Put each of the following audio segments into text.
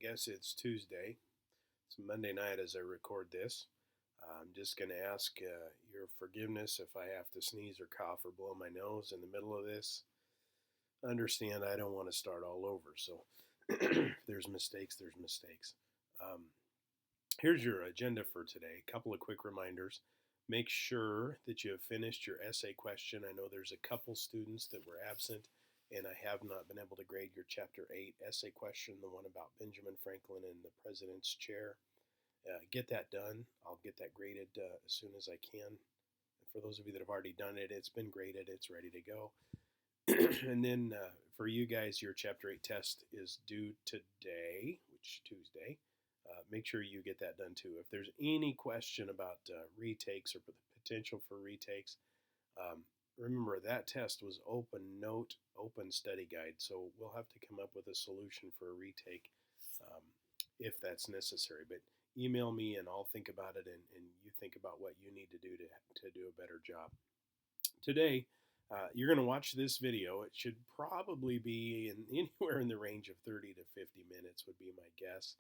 guess it's Tuesday. It's Monday night as I record this. I'm just going to ask your forgiveness if I have to sneeze or cough or blow my nose in the middle of this. Understand, I don't want to start all over. So if there's mistakes, there's mistakes. Um, Here's your agenda for today. A couple of quick reminders. Make sure that you have finished your essay question. I know there's a couple students that were absent, and I have not been able to grade your Chapter 8 essay question, the one about Benjamin Franklin and the President's Chair. Get that done. I'll get that graded as soon as I can. And for those of you that have already done it, it's been graded. It's ready to go. And then for you guys, your Chapter 8 test is due today, which Tuesday. Make sure you get that done too. If there's any question about retakes or the potential for retakes, remember that test was open note, open study guide, so we'll have to come up with a solution for a retake um, if that's necessary. But email me and I'll think about it, and you think about what you need to do to do a better job. Today, you're going to watch this video. It should probably be anywhere in the range of 30 to 50 minutes would be my guess.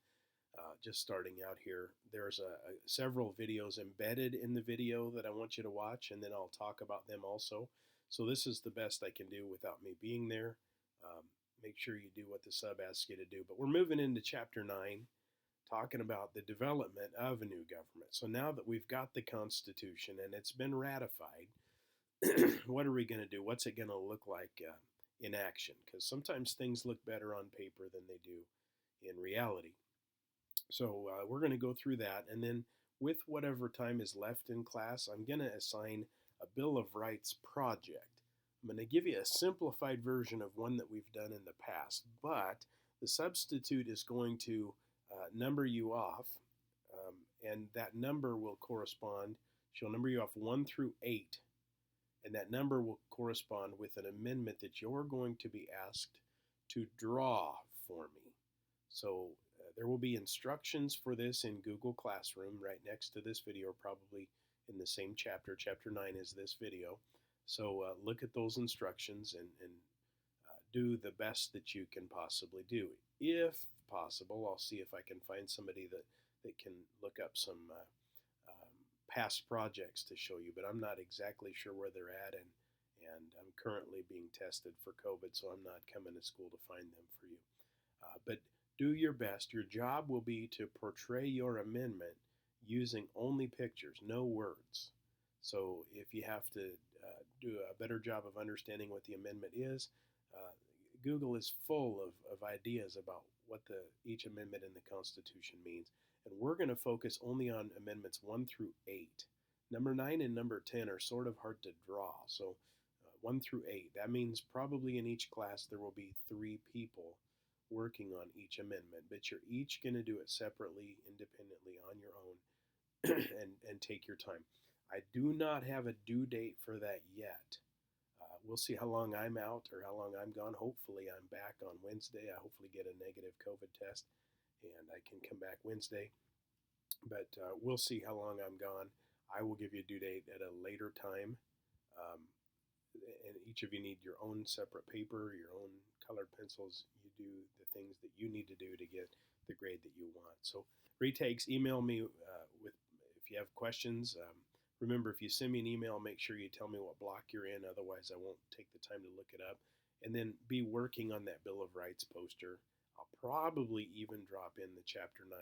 Just starting out here, there's several videos embedded in the video that I want you to watch, and then I'll talk about them also. So this is the best I can do without me being there. Make sure you do what the sub asks you to do. But we're moving into Chapter 9, talking about the development of a new government. So now that we've got the Constitution and it's been ratified, what are we going to do? What's it going to look like in action? Because sometimes things look better on paper than they do in reality. So we're going to go through that, and then with whatever time is left in class, I'm going to assign a Bill of Rights project. I'm going to give you a simplified version of one that we've done in the past, but the substitute is going to number you off, and that number will correspond. She'll number you off 1 through 8, and that number will correspond with an amendment that you're going to be asked to draw for me. So there will be instructions for this in Google Classroom right next to this video, probably in the same chapter. Chapter 9 is this video. So look at those instructions and do the best that you can possibly do. If possible, I'll see if I can find somebody that can look up some past projects to show you, but I'm not exactly sure where they're at, and I'm currently being tested for COVID, so I'm not coming to school to find them for you. But do your best. Your job will be to portray your amendment using only pictures, no words. So if you have to do a better job of understanding what the amendment is, Google is full of ideas about what each amendment in the Constitution means. And we're going to focus only on amendments 1 through 8. Number 9 and number 10 are sort of hard to draw. So 1 through 8, that means probably in each class there will be 3 people working on each amendment, but you're each going to do it separately, independently, on your own, and take your time. I do not have a due date for that yet. We'll see how long I'm out or how long I'm gone. Hopefully I'm back on Wednesday. I hopefully get a negative COVID test and I can come back Wednesday, but we'll see how long I'm gone. I will give you a due date at a later time. And each of you need your own separate paper, your own colored pencils. You do the things that you need to do to get the grade that you want. So retakes, email me with if you have questions. Remember, if you send me an email, make sure you tell me what block you're in. Otherwise, I won't take the time to look it up. And then be working on that Bill of Rights poster. I'll probably even drop in the Chapter 9,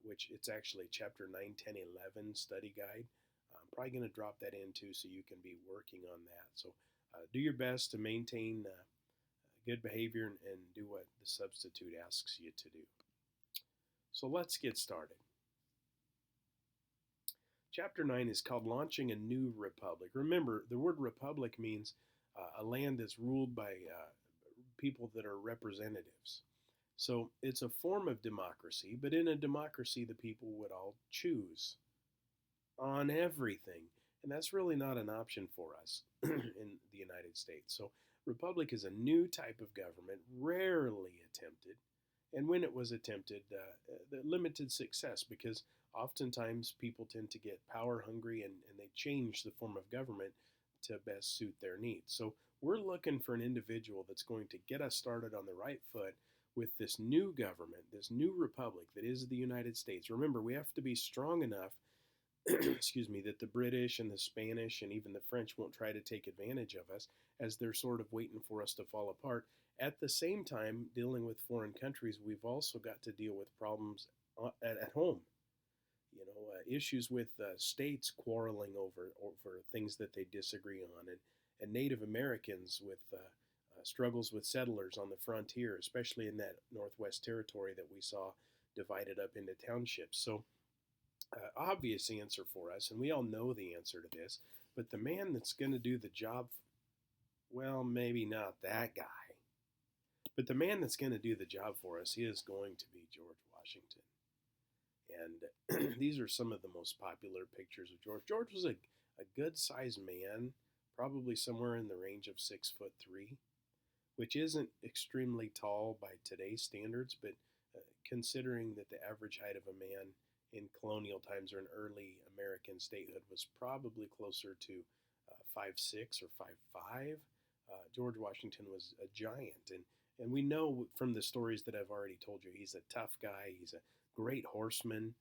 which it's actually Chapter 9, 10, 11 study guide. I'm probably going to drop that in too, so you can be working on that. So do your best to maintain good behavior and do what the substitute asks you to do. So let's get started. Chapter 9 is called Launching a New Republic. Remember, the word republic means a land that's ruled by people that are representatives. So it's a form of democracy, but in a democracy, the people would all choose on everything. And that's really not an option for us in the United States. So republic is a new type of government, rarely attempted. And when it was attempted, limited success, because oftentimes people tend to get power hungry and they change the form of government to best suit their needs. So we're looking for an individual that's going to get us started on the right foot with this new government, this new republic that is the United States. Remember, we have to be strong enough, excuse me, that the British and the Spanish and even the French won't try to take advantage of us as they're sort of waiting for us to fall apart. At the same time, dealing with foreign countries, we've also got to deal with problems at home. Issues with states quarreling over things that they disagree on, and Native Americans with struggles with settlers on the frontier, especially in that Northwest Territory that we saw divided up into townships. So, obvious answer for us, and we all know the answer to this, but the man that's going to do the job, well, maybe not that guy, but the man that's going to do the job for us is going to be George Washington. And these are some of the most popular pictures of George. George was a good sized man, probably somewhere in the range of 6'3", which isn't extremely tall by today's standards, but considering that the average height of a man in colonial times or in early American statehood was probably closer to 5'6" or 5'5", George Washington was a giant. And we know from the stories that I've already told you, he's a tough guy. He's a great horseman.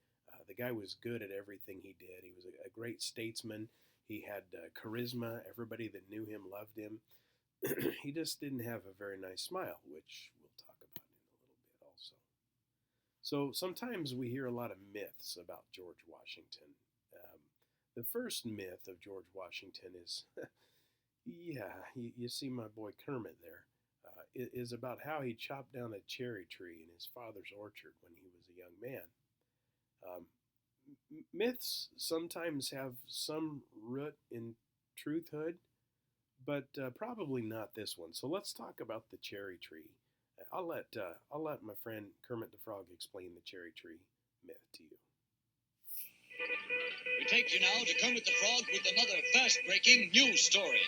The guy was good at everything he did. He was a great statesman. He had charisma. Everybody that knew him loved him. He just didn't have a very nice smile, which we'll talk about in a little bit also. So sometimes we hear a lot of myths about George Washington. The first myth of George Washington is, yeah, you see my boy Kermit there, is about how he chopped down a cherry tree in his father's orchard when he was a young man. Um, Myths sometimes have some root in truthhood, but probably not this one. So let's talk about the cherry tree. I'll let my friend Kermit the Frog explain the cherry tree myth to you. We take you now to Kermit the Frog with another fast-breaking news story.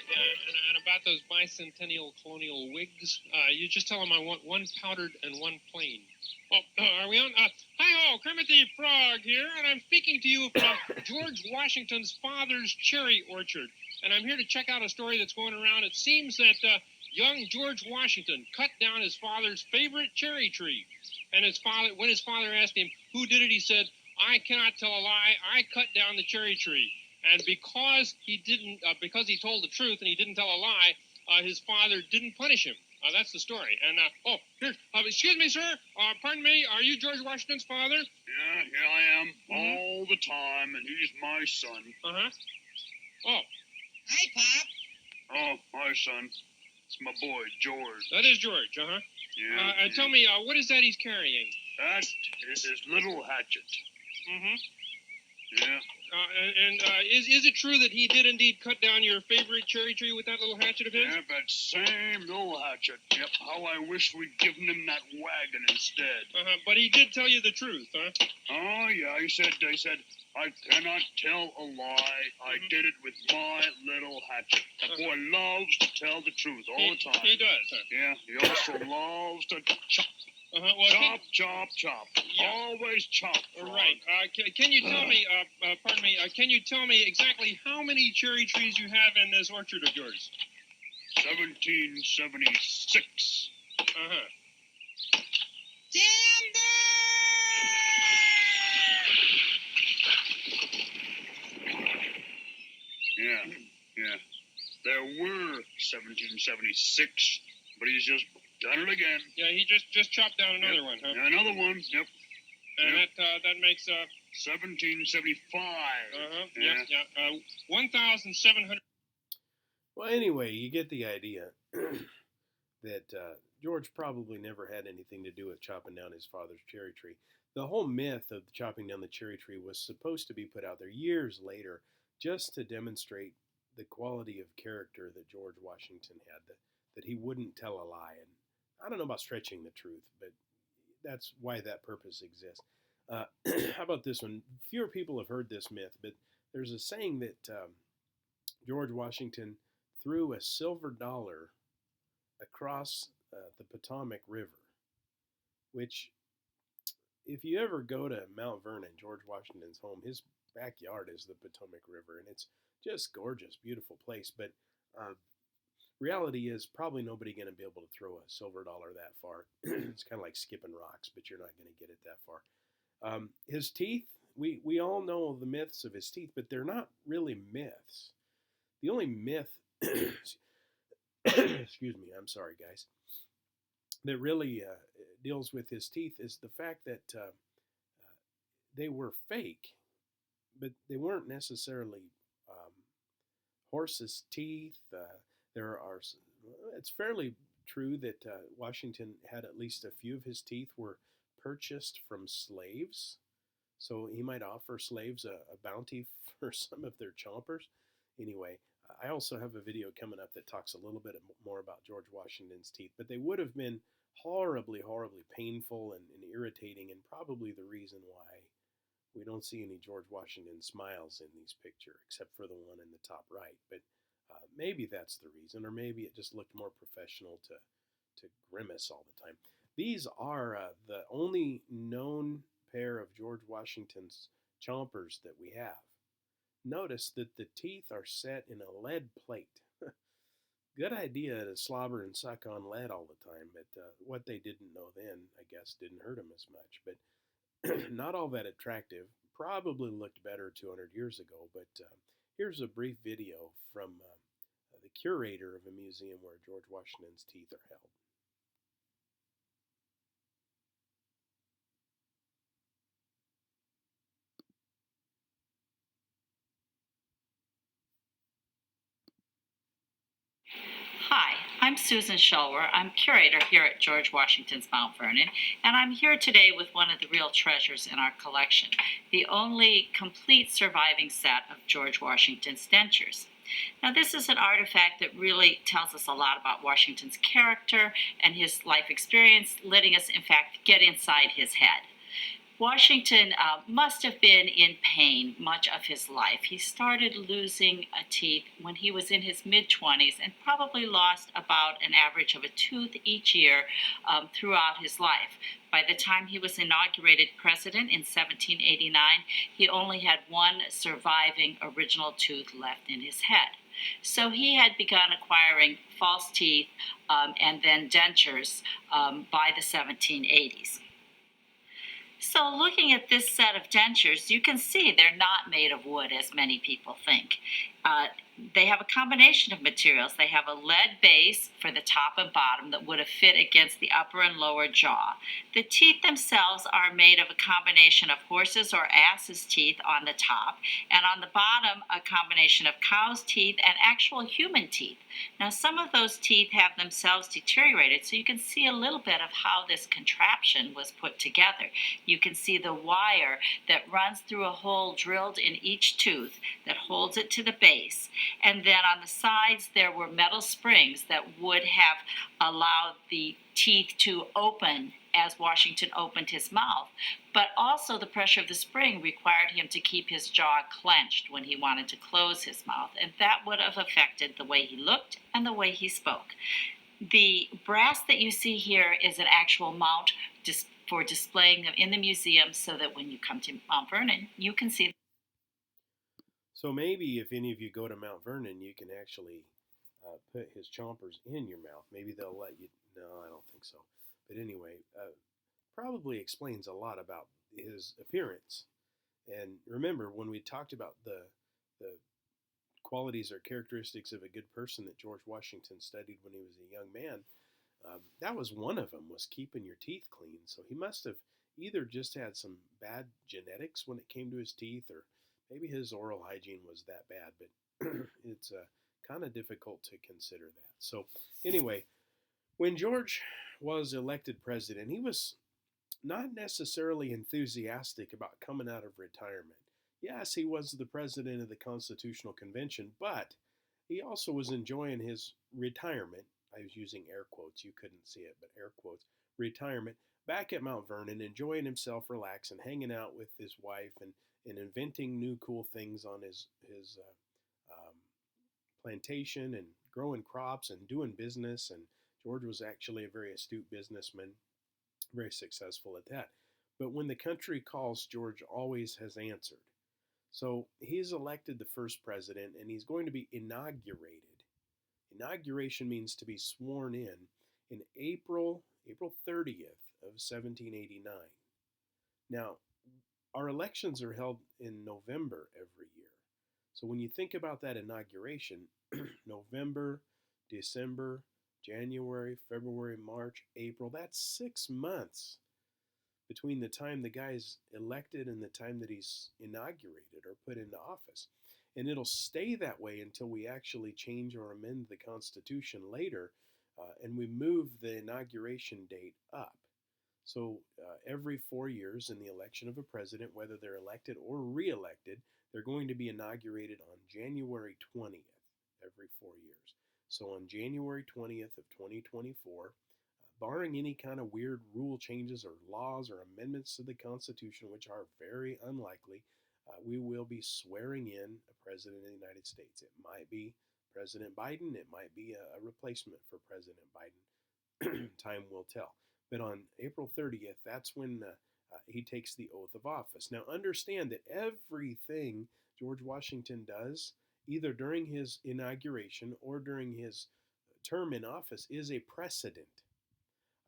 And about those bicentennial colonial wigs, you just tell them I want one powdered and one plain. Oh, are we on? Hi-ho, Kermit the Frog here, and I'm speaking to you from George Washington's father's cherry orchard. And I'm here to check out a story that's going around. It seems that young George Washington cut down his father's favorite cherry tree. And when his father asked him who did it, he said, "I cannot tell a lie. I cut down the cherry tree." And because he told the truth and he didn't tell a lie, his father didn't punish him. That's the story. And excuse me, sir. Pardon me. Are you George Washington's father? Yeah, here I am all the time, and he's my son. Oh. Hi, Pop. Oh, my son. It's my boy, George. That is George. Yeah. Tell me, what is that he's carrying? That is his little hatchet. Yeah. Is it true that he did indeed cut down your favorite cherry tree with that little hatchet of his? Yeah, that same little hatchet. Yep, how I wish we'd given him that wagon instead. But he did tell you the truth, huh? Oh, yeah, he said, I cannot tell a lie. I did it with my little hatchet. That boy loves to tell the truth all the time. He does, huh? Yeah, he also loves to chop. Well, Chop. Yeah. Always chop. Right. Can you tell me, pardon me, can you tell me exactly how many cherry trees you have in this orchard of yours? 1776. Yeah. There were 1776, but he's just done it again. Yeah, he just chopped down another one, huh? Yeah, another one, yep. And that makes 1775. Yeah. 1,700. Well, anyway, you get the idea that George probably never had anything to do with chopping down his father's cherry tree. The whole myth of chopping down the cherry tree was supposed to be put out there years later just to demonstrate the quality of character that George Washington had, that he wouldn't tell a lie. And I don't know about stretching the truth, but that's why that purpose exists. How about this one? Fewer people have heard this myth, but there's a saying that George Washington threw a silver dollar across the Potomac River, which, if you ever go to Mount Vernon, George Washington's home, his backyard is the Potomac River, and it's just gorgeous, beautiful place. But reality is probably nobody going to be able to throw a silver dollar that far. It's kind of like skipping rocks, but you're not going to get it that far. His teeth, we all know the myths of his teeth, but they're not really myths. The only myth, excuse me, I'm sorry, guys, that really deals with his teeth is the fact that they were fake, but they weren't necessarily horses' teeth. There are, it's fairly true that Washington had at least a few of his teeth were purchased from slaves. So he might offer slaves a bounty for some of their chompers. Anyway, I also have a video coming up that talks a little bit more about George Washington's teeth, but they would have been horribly, horribly painful and irritating, and probably the reason why we don't see any George Washington smiles in these pictures, except for the one in the top right. But maybe that's the reason, or maybe it just looked more professional to grimace all the time. These are the only known pair of George Washington's chompers that we have. Notice that the teeth are set in a lead plate. Good idea to slobber and suck on lead all the time, but what they didn't know then, I guess, didn't hurt them as much. But not all that attractive. Probably looked better 200 years ago, but here's a brief video from the curator of a museum where George Washington's teeth are held. Hi, I'm Susan Shulwer. I'm curator here at George Washington's Mount Vernon, and I'm here today with one of the real treasures in our collection, the only complete surviving set of George Washington's dentures. Now, this is an artifact that really tells us a lot about Washington's character and his life experience, letting us, in fact, get inside his head. Washington must have been in pain much of his life. He started losing teeth when he was in his mid-20s and probably lost about an average of a tooth each year throughout his life. By the time he was inaugurated president in 1789, he only had one surviving original tooth left in his head. So he had begun acquiring false teeth and then dentures by the 1780s. So looking at this set of dentures, you can see they're not made of wood as many people think. They have a combination of materials. They have a lead base for the top and bottom that would have fit against the upper and lower jaw. The teeth themselves are made of a combination of horses' or asses' teeth on the top, and on the bottom, a combination of cow's teeth and actual human teeth. Now, some of those teeth have themselves deteriorated, so you can see a little bit of how this contraption was put together. You can see the wire that runs through a hole drilled in each tooth that holds it to the base. And then on the sides, there were metal springs that would have allowed the teeth to open as Washington opened his mouth. But also the pressure of the spring required him to keep his jaw clenched when he wanted to close his mouth. And that would have affected the way he looked and the way he spoke. The brass that you see here is an actual mount for displaying them in the museum so that when you come to Mount Vernon, you can see. So maybe if any of you go to Mount Vernon, you can actually put his chompers in your mouth. Maybe they'll let you. No, I don't think so. But anyway, probably explains a lot about his appearance. And remember, when we talked about the qualities or characteristics of a good person that George Washington studied when he was a young man, that was one of them, was keeping your teeth clean. So he must have either just had some bad genetics when it came to his teeth, or maybe his oral hygiene was that bad, but it's kind of difficult to consider that. So anyway, when George was elected president, he was not necessarily enthusiastic about coming out of retirement. Yes, he was the president of the Constitutional Convention, but he also was enjoying his retirement. I was using air quotes. You couldn't see it, but air quotes. Retirement back at Mount Vernon, enjoying himself, relaxing, hanging out with his wife, and inventing new cool things on his plantation, and growing crops and doing business. And George was actually a very astute businessman, very successful at that. But when the country calls, George always has answered. So he's elected the first president, and he's going to be inaugurated Inauguration means to be sworn in April 30th of 1789. Now, our elections are held in November every year. So when you think about that inauguration, November, December, January, February, March, April, that's 6 months between the time the guy's elected and the time that he's inaugurated or put into office. And it'll stay that way until we actually change or amend the Constitution later, and we move the inauguration date up. So every 4 years in the election of a president, whether they're elected or reelected, they're going to be inaugurated on January 20th every 4 years. So on January 20th of 2024, barring any kind of weird rule changes or laws or amendments to the Constitution, which are very unlikely, we will be swearing in a president of the United States. It might be President Biden. It might be a replacement for President Biden. Time will tell. But on April 30th, that's when he takes the oath of office. Now, understand that everything George Washington does, either during his inauguration or during his term in office, is a precedent.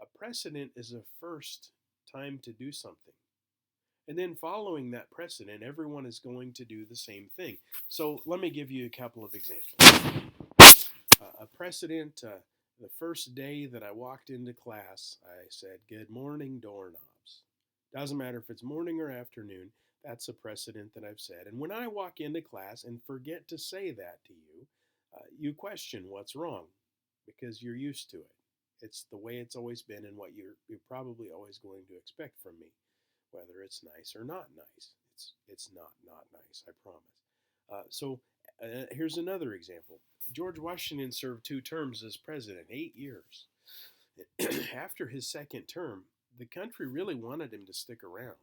A precedent is a first time to do something. And then following that precedent, everyone is going to do the same thing. So let me give you a couple of examples. A precedent, the first day that I walked into class, I said, "Good morning, doorknobs." Doesn't matter if it's morning or afternoon, that's a precedent that I've said. And when I walk into class and forget to say that to you, you question what's wrong because you're used to it. It's the way it's always been and what you're probably always going to expect from me, whether it's nice or not nice. It's not nice, I promise. So here's another example. George Washington served 2 terms as president, 8 years. After his second term, the country really wanted him to stick around.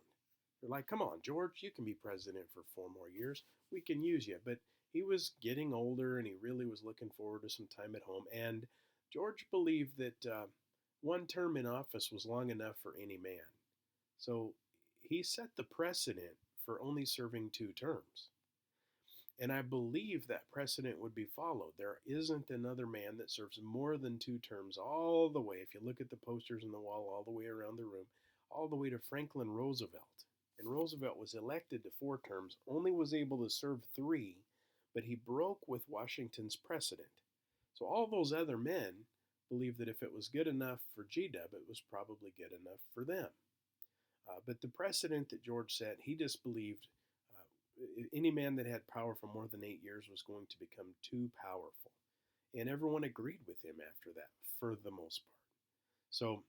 They're like, "Come on, George, you can be president for 4 more years. We can use you." But he was getting older and he really was looking forward to some time at home. And George believed that 1 term in office was long enough for any man. So he set the precedent for only serving 2 terms. And I believe that precedent would be followed. There isn't another man that serves more than 2 terms all the way, if you look at the posters on the wall, all the way around the room, all the way to Franklin Roosevelt. And Roosevelt was elected to 4 terms, only was able to serve 3, but he broke with Washington's precedent. So all those other men believed that if it was good enough for G-Dub, it was probably good enough for them. But the precedent that George set, he just believed any man that had power for more than 8 years was going to become too powerful. And everyone agreed with him after that, for the most part. So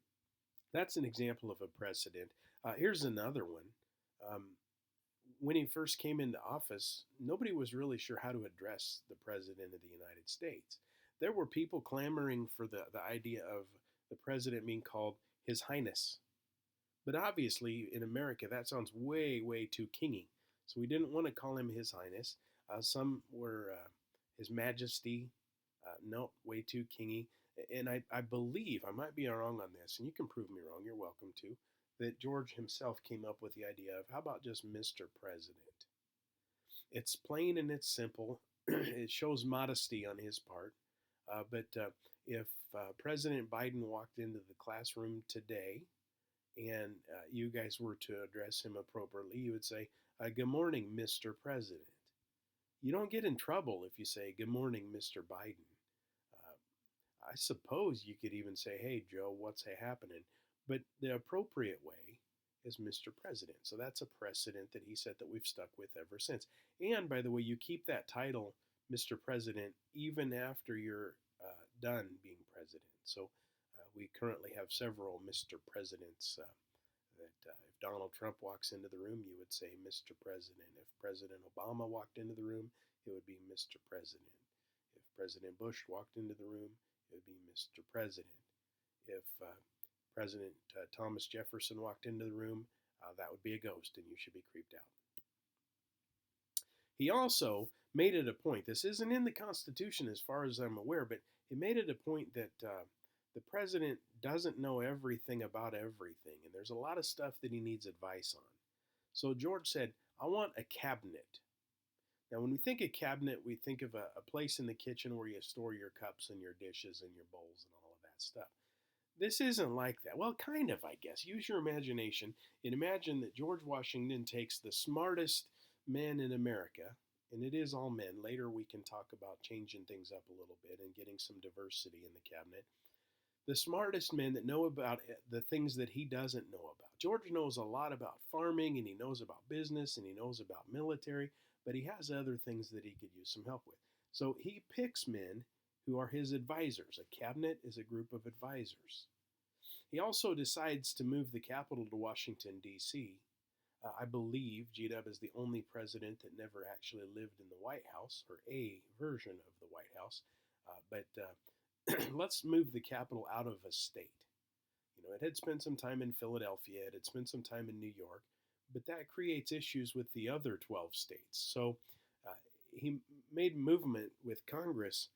that's an example of a precedent. Here's another one. When he first came into office, nobody was really sure how to address the President of the United States. There were people clamoring for the idea of the President being called His Highness. But obviously, in America, that sounds way, way too kingy. So we didn't want to call him His Highness. Some were His Majesty. No, way too kingy. And I believe, I might be wrong on this, and you can prove me wrong, you're welcome to, that George himself came up with the idea of how about just Mr. President? It's plain and it's simple. It shows modesty on his part. But if President Biden walked into the classroom today and you guys were to address him appropriately, you would say, "Good morning, Mr. President." You don't get in trouble if you say, "Good morning, Mr. Biden." I suppose you could even say, "Hey, Joe, what's happening?" But the appropriate way is Mr. President. So that's a precedent that he set that we've stuck with ever since. And by the way, you keep that title, Mr. President, even after you're done being president. So we currently have several Mr. Presidents that if Donald Trump walks into the room, you would say Mr. President. If President Obama walked into the room, it would be Mr. President. If President Bush walked into the room, it would be Mr. President. If President Thomas Jefferson walked into the room, that would be a ghost and you should be creeped out. He also made it a point, this isn't in the Constitution as far as I'm aware, but he made it a point that the president doesn't know everything about everything, and there's a lot of stuff that he needs advice on. So George said, "I want a cabinet." Now, when we think of cabinet, we think of a place in the kitchen where you store your cups and your dishes and your bowls and all of that stuff. This isn't like that. Well, kind of, I guess. Use your imagination and imagine that George Washington takes the smartest men in America, and it is all men. Later, we can talk about changing things up a little bit and getting some diversity in the cabinet. The smartest men that know about the things that he doesn't know about. George knows a lot about farming, and he knows about business, and he knows about military, but he has other things that he could use some help with. So he picks men who are his advisors. A cabinet is a group of advisors. He also decides to move the capital to Washington, D.C. I believe G-Dub is the only president that never actually lived in the White House, or a version of the White House. But let's move the capital out of a state. It had spent some time in Philadelphia, it had spent some time in New York, but that creates issues with the other 12 states. So he made movement with Congress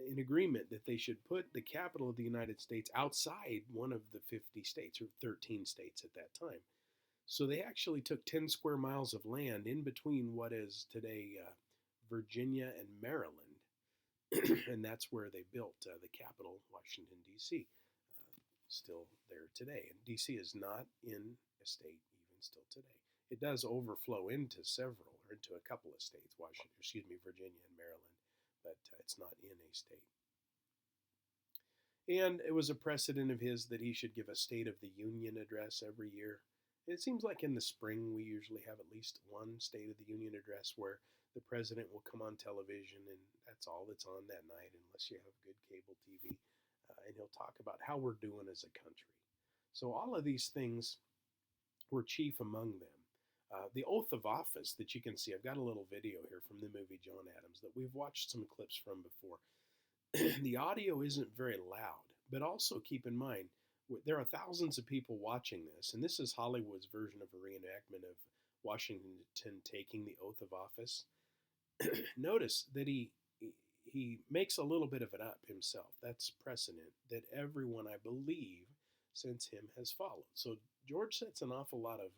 in agreement that they should put the capital of the United States outside one of the 50 states, or 13 states at that time. So they actually took 10 square miles of land in between what is today Virginia and Maryland, and that's where they built the capital, Washington, D.C., still there today. And D.C. is not in a state even still today. It does overflow into several, or into a couple of states, Virginia and Maryland, but it's not in a state. And it was a precedent of his that he should give a State of the Union address every year. It seems like in the spring we usually have at least one State of the Union address where the president will come on television, and that's all that's on that night unless you have good cable TV, and he'll talk about how we're doing as a country. So all of these things were chief among them. The oath of office that you can see, I've got a little video here from the movie John Adams that we've watched some clips from before. The audio isn't very loud, but also keep in mind, there are thousands of people watching this, and this is Hollywood's version of a reenactment of Washington taking the oath of office. Notice that he makes a little bit of it up himself. That's precedent that everyone, I believe, since him has followed. So George sets an awful lot of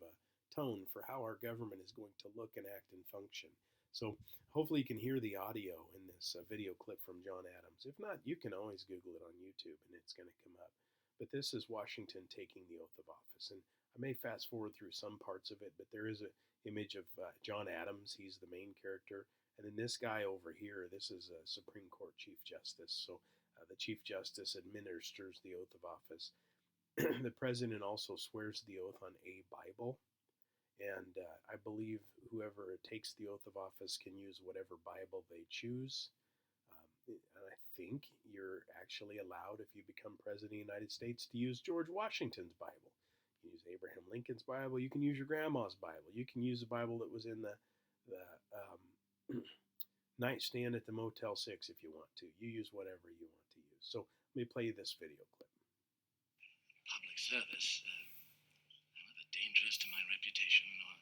tone for how our government is going to look and act and function. So hopefully you can hear the audio in this video clip from John Adams. If not, you can always Google it on YouTube and it's going to come up. But this is Washington taking the oath of office. And I may fast forward through some parts of it, but there is an image of John Adams. He's the main character. And then this guy over here, this is a Supreme Court Chief Justice. So the Chief Justice administers the oath of office. The president also swears the oath on a Bible. And I believe whoever takes the oath of office can use whatever Bible they choose. And I think you're actually allowed, if you become president of the United States, to use George Washington's Bible. You can use Abraham Lincoln's Bible. You can use your grandma's Bible. You can use the Bible that was in the nightstand at the Motel 6 if you want to. You use whatever you want to use. So let me play you this video clip. Public service, however dangerous to my reputation or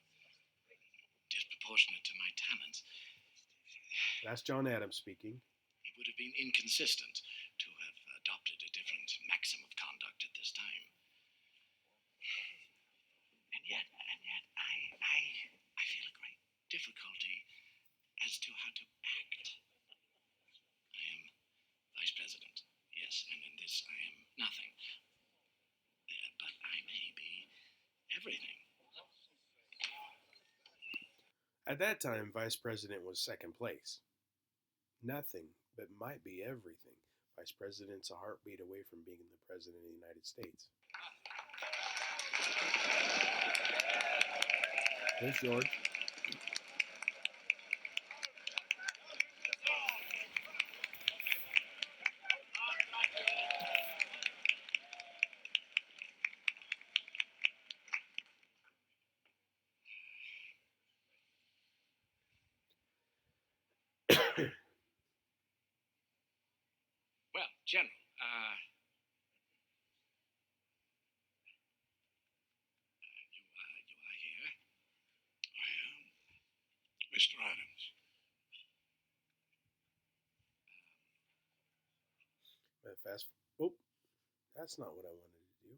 disproportionate to my talents. That's John Adams speaking. It would have been inconsistent to have adopted a different maxim of conduct at this time. And yet, I feel a great difficulty as to how to act. I am vice president, yes, and in this I am nothing. But I may be everything. At that time, vice president was second place. Nothing, but might be everything. Vice president's a heartbeat away from being the president of the United States. There's George. Well, General, you are here. I am Mr. Adams. Oh, that's not what I wanted to do.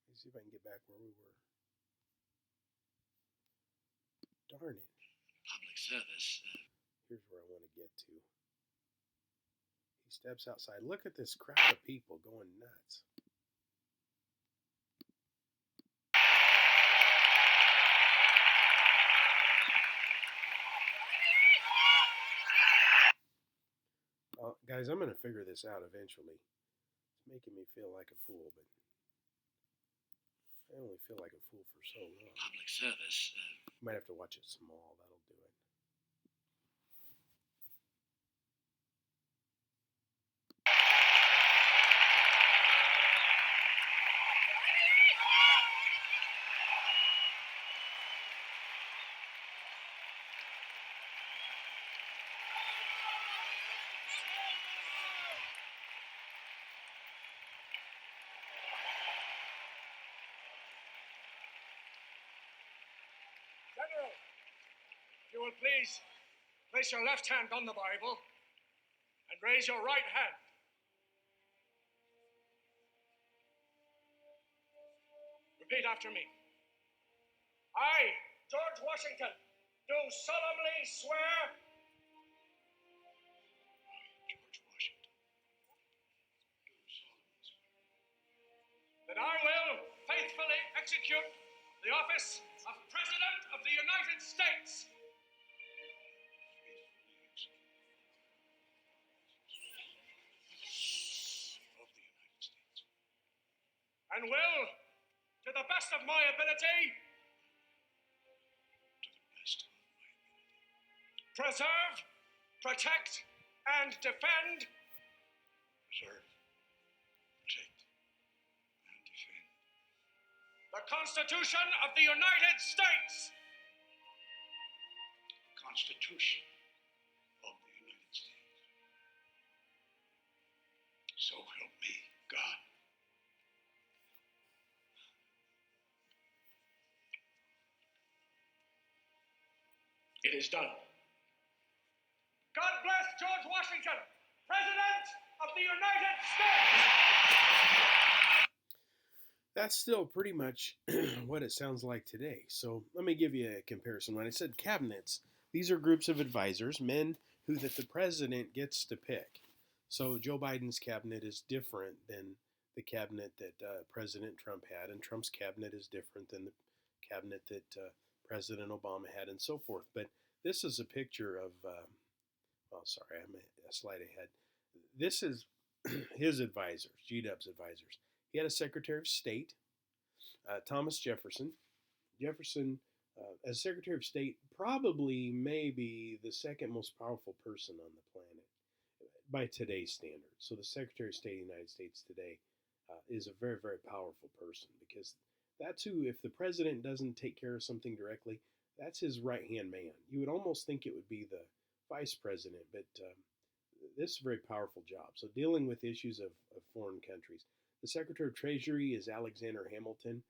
Let me see if I can get back where we were. Darn it. Public service. Here's where I want to get to. He steps outside. Look at this crowd of people going nuts. Guys, I'm going to figure this out eventually. It's making me feel like a fool, but I only feel like a fool for so long. Public service. Might have to watch it small. That'll do it. General, if you will please place your left hand on the Bible and raise your right hand. Repeat after me. I, George Washington, do solemnly swear George Washington. Do solemnly swear. that I will faithfully execute the office of President of the United States Of the United States. and will, to the best of my ability, To the best of my ability. preserve, protect, and defend Preserve, protect, and defend the Constitution of the United States the Constitution of the United States. So help me, God. It is done. God bless George Washington, President of the United States! That's still pretty much what it sounds like today. So let me give you a comparison. When I said cabinets, these are groups of advisors, men who that the president gets to pick. So Joe Biden's cabinet is different than the cabinet that President Trump had, and Trump's cabinet is different than the cabinet that President Obama had, and so forth. But this is a picture of, sorry, I'm a slide ahead. This is his advisors, G-Dub's advisors. He had a Secretary of State, Thomas Jefferson. Jefferson, as Secretary of State, probably maybe the second most powerful person on the planet by today's standards. So the Secretary of State of the United States today is a very, very powerful person, because that's who, if the president doesn't take care of something directly, that's his right-hand man. You would almost think it would be the vice president, but this is a very powerful job. So dealing with issues of foreign countries. The Secretary of Treasury is Alexander Hamilton.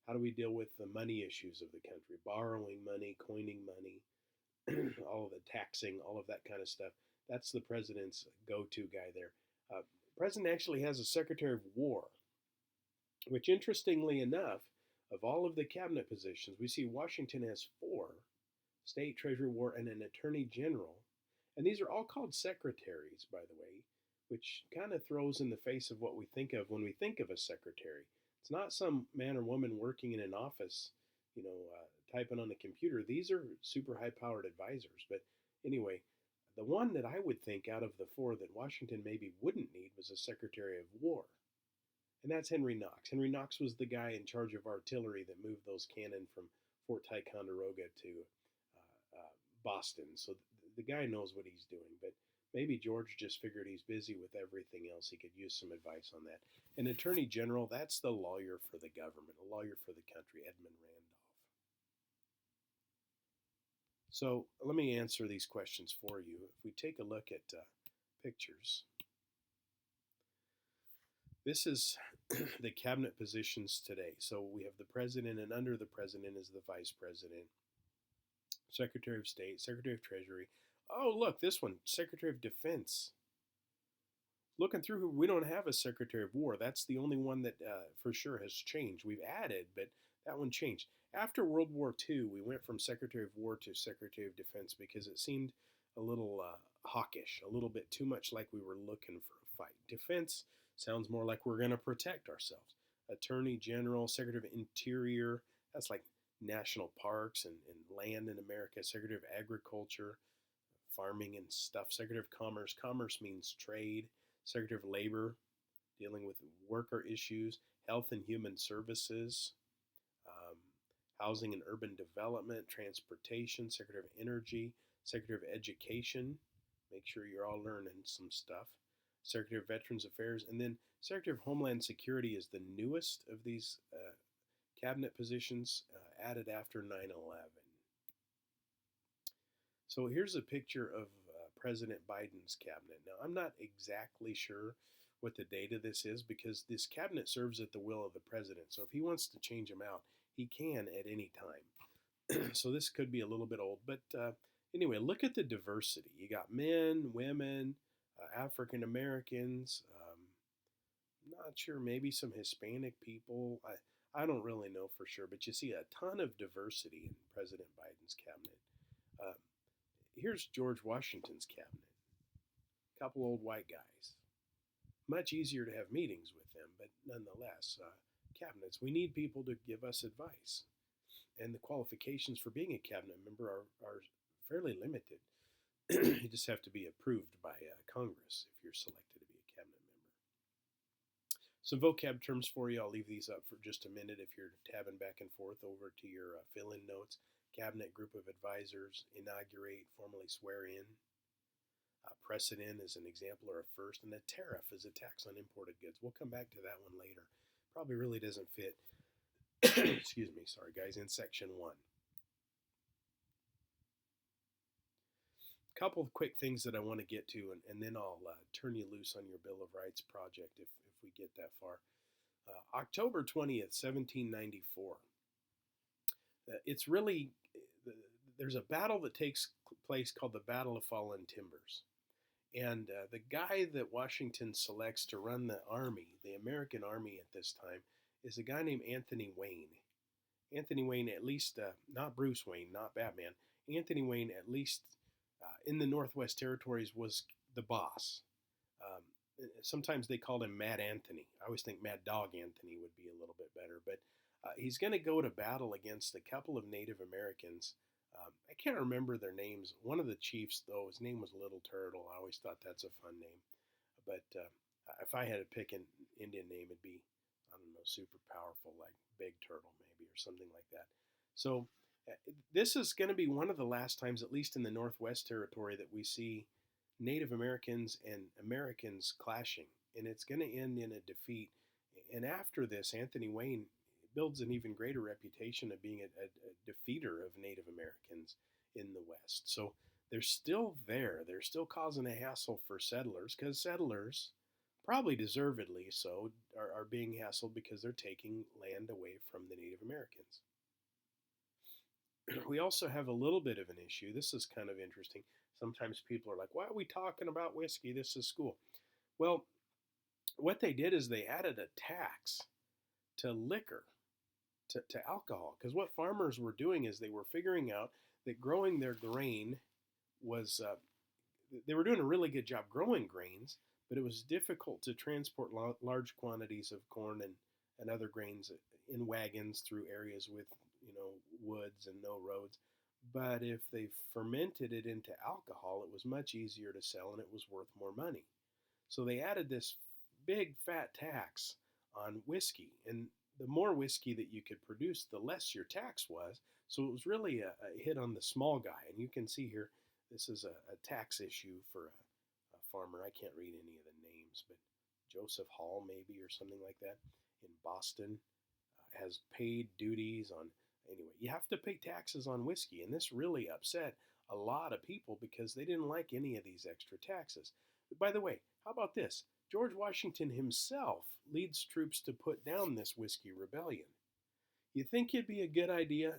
How do we deal with the money issues of the country? Borrowing money, coining money, all of the taxing, all of that kind of stuff. That's the president's go-to guy there. The president actually has a Secretary of War, which, interestingly enough, of all of the cabinet positions, we see Washington has 4, State, Treasury, War, and an Attorney General. And these are all called secretaries, by the way, which kind of throws in the face of what we think of when we think of a secretary. It's not some man or woman working in an office, typing on the computer. These are super high-powered advisors. But anyway, the one that I would think out of the 4 that Washington maybe wouldn't need was a Secretary of War. And that's Henry Knox. Henry Knox was the guy in charge of artillery that moved those cannon from Fort Ticonderoga to Boston. So the guy knows what he's doing. But maybe George just figured he's busy with everything else. He could use some advice on that. An Attorney General, that's the lawyer for the government, a lawyer for the country, Edmund Randolph. So let me answer these questions for you. If we take a look at pictures, this is the cabinet positions today. So we have the president, and under the president is the vice president, Secretary of State, Secretary of Treasury. Oh, look, this one, Secretary of Defense. Looking through, we don't have a Secretary of War. That's the only one that for sure has changed. We've added, but That one changed. After World War II, we went from Secretary of War to Secretary of Defense because it seemed a little hawkish, a little bit too much like we were looking for a fight. Defense sounds more like we're going to protect ourselves. Attorney General, Secretary of Interior, that's like national parks and land in America. Secretary of Agriculture, farming and stuff. Secretary of Commerce, commerce means trade. Secretary of Labor, dealing with worker issues. Health and Human Services, Housing and Urban Development, Transportation. Secretary of Energy, Secretary of Education. Make sure you're all learning some stuff. Secretary of Veterans Affairs, and then Secretary of Homeland Security is the newest of these cabinet positions added after 9/11. So here's a picture of President Biden's cabinet. Now, I'm not exactly sure what the date of this is because this cabinet serves at the will of the president. So if he wants to change them out, he can at any time. So this could be a little bit old, but anyway, look at the diversity. You got men, women, African Americans. Not sure, maybe some Hispanic people. I don't really know for sure, but you see a ton of diversity in President Biden's cabinet. Here's George Washington's cabinet. A couple old white guys. Much easier to have meetings with them, but nonetheless, cabinets. We need people to give us advice. And the qualifications for being a cabinet member are fairly limited. You just have to be approved by Congress if you're selected to be a cabinet member. Some vocab terms for you. I'll leave these up for just a minute if you're tabbing back and forth over to your fill-in notes. Cabinet group of advisors, inaugurate, formally swear in. Precedent is an example or a first, and a tariff is a tax on imported goods. We'll come back to that one later. Probably really doesn't fit, excuse me, sorry guys, in section 1. A couple of quick things that I want to get to, and then I'll turn you loose on your Bill of Rights project if we get that far. October 20th, 1794. It's really, there's a battle that takes place called the Battle of Fallen Timbers. And the guy that Washington selects to run the army, the American army at this time, is a guy named Anthony Wayne. Anthony Wayne, at least, not Bruce Wayne, not Batman. Anthony Wayne, at least in the Northwest Territories, was the boss. Sometimes they called him Mad Anthony. I always think Mad Dog Anthony would be a little bit better. But he's going to go to battle against a couple of Native Americans. I can't remember their names. One of the chiefs, though, his name was Little Turtle. I always thought that's a fun name. But if I had to pick an Indian name, it'd be, I don't know, super powerful, like Big Turtle maybe, or something like that. So this is going to be one of the last times, at least in the Northwest Territory, that we see Native Americans and Americans clashing. And it's going to end in a defeat. And after this, Anthony Wayne builds an even greater reputation of being a defeater of Native Americans in the West. So they're still there. They're still causing a hassle for settlers because settlers, probably deservedly so, are being hassled because they're taking land away from the Native Americans. We also have a little bit of an issue. This is kind of interesting. Sometimes people are like, why are we talking about whiskey? This is school. Well, what they did is they added a tax to liquor, to alcohol. Because what farmers were doing is they were figuring out that growing their grain was, they were doing a really good job growing grains, but it was difficult to transport large quantities of corn and other grains in wagons through areas with, woods and no roads. But if they fermented it into alcohol, it was much easier to sell and it was worth more money. So they added this big fat tax on whiskey. And the more whiskey that you could produce, the less your tax was. So it was really a hit on the small guy. And you can see here, this is a tax issue for a farmer. I can't read any of the names, but Joseph Hall maybe or something like that in Boston has paid duties on. Anyway, you have to pay taxes on whiskey, and this really upset a lot of people because they didn't like any of these extra taxes. By the way, how about this? George Washington himself leads troops to put down this whiskey rebellion. You think it'd be a good idea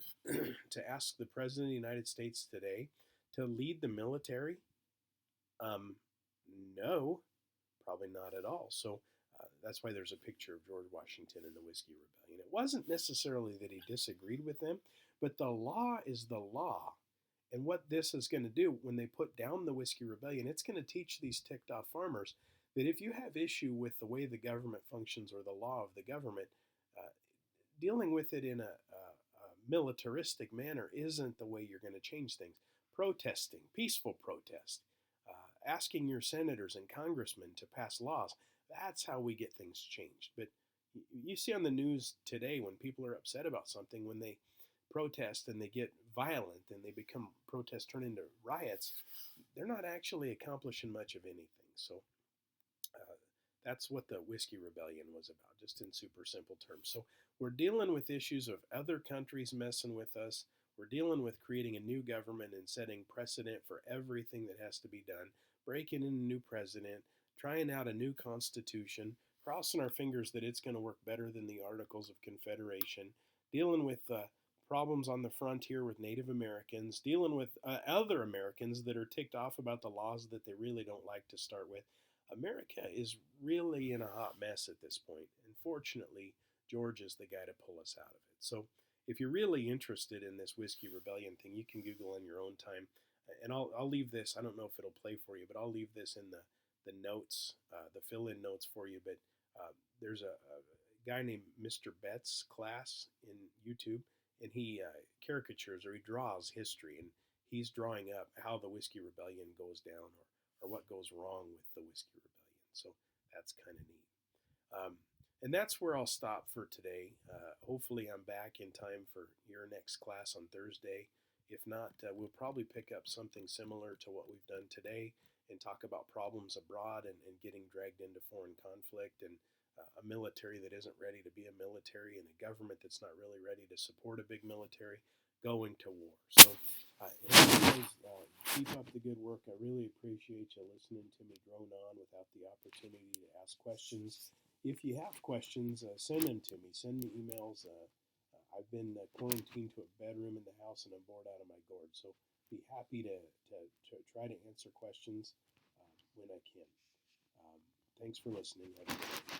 to ask the President of the United States today to lead the military? No, probably not at all. So That's why there's a picture of George Washington in the Whiskey Rebellion. It wasn't necessarily that he disagreed with them, but the law is the law. And what this is going to do when they put down the Whiskey Rebellion, it's going to teach these ticked off farmers that if you have issue with the way the government functions or the law of the government, dealing with it in a militaristic manner isn't the way you're going to change things. Protesting, peaceful protest, asking your senators and congressmen to pass laws, that's how we get things changed. But you see on the news today when people are upset about something, when they protest and they get violent and they become protests turn into riots, they're not actually accomplishing much of anything. So that's what the Whiskey Rebellion was about, just in super simple terms. So we're dealing with issues of other countries messing with us. We're dealing with creating a new government and setting precedent for everything that has to be done, breaking in a new president, trying out a new constitution, crossing our fingers that it's going to work better than the Articles of Confederation, dealing with problems on the frontier with Native Americans, dealing with other Americans that are ticked off about the laws that they really don't like to start with. America is really in a hot mess at this point. And fortunately, George is the guy to pull us out of it. So if you're really interested in this Whiskey Rebellion thing, you can Google in your own time. And I'll leave this, I don't know if it'll play for you, but I'll leave this in the notes, the fill-in notes for you. But there's a guy named Mr. Betts class in YouTube, and he caricatures or he draws history, and he's drawing up how the Whiskey Rebellion goes down or what goes wrong with the Whiskey Rebellion. So that's kind of neat. And that's where I'll stop for today. Hopefully I'm back in time for your next class on Thursday. If not, we'll probably pick up something similar to what we've done today and talk about problems abroad and getting dragged into foreign conflict and a military that isn't ready to be a military and a government that's not really ready to support a big military going to war. So anyways, keep up the good work. I really appreciate you listening to me drone on without the opportunity to ask questions. If you have questions, send them to me. Send me emails. I've been quarantined to a bedroom in the house and I'm bored out of my gourd. So be happy to try to answer questions when I can. Thanks for listening. Have a good day.